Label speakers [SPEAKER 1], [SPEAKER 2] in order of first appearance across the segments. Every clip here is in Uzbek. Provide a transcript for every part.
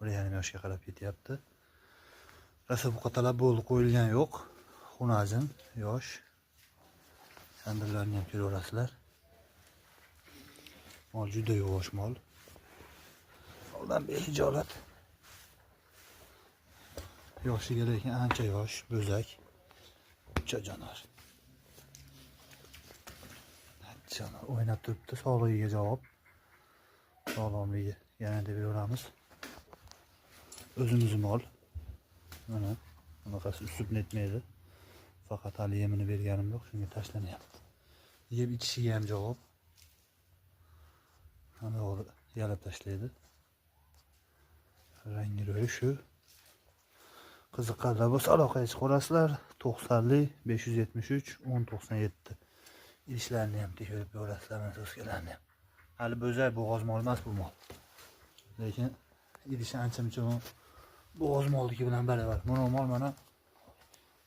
[SPEAKER 1] 1,5 yoshga qarab ketyapti. Rasobuqa talab bo'ldi, qo'yilgan yo'q. Xunajin, yosh. Sandirlarni ham ko'raverasizlar. Mol juda yosh mol. Moldan behijolat. Yoshiga lekin ancha yosh, bo'zak. Ucha jonor. Jonor o'ynab turibdi, sog'ligiga javob. Sog'lomligi yana deb beramiz. O'zimiz mol. Mana bunaqasi usib netmaydi. Faqat hali yemini berganim yo'q, shunga tashlanyapti. Yeb ichishiga ham javob. Mana o'g'ri yalab tashlaydi. Rangi ro'yi shu. Qiziqqanlar bo'lsa aloqaga chiqib olasizlar. 90 573 1097. İdishlarni ham tekshirib ko'rasizlar, so'zkalarni ham. Hali bo'zak bo'g'oz mol emas bu mol. Lekin idishi ancha-muncha bo'g'oz molniki bilan baravar. Mana mol mana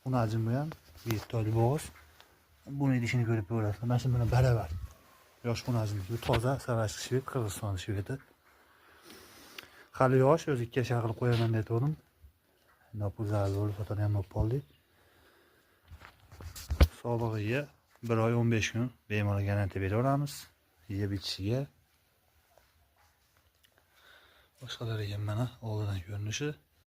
[SPEAKER 1] xunajin bu ham, bir to'li bo'g'oz. Buni idishini ko'rib ko'rasizlar. Mana shu bilan baravar. Yosh xunajinki, bu toza savashli shved, Qirg'iziston shvedi. Hali yosh, o'zi 2 yoshga qilib qo'yaman dedim. Nopuzlar bo'lib fotodan ham olib qoldik. Sog'lig'iga 1 oy 15 kun bemalol garantiya beraveramiz. Yeb ichishiga. Boshqalariga mana oldidan ko'rinishi.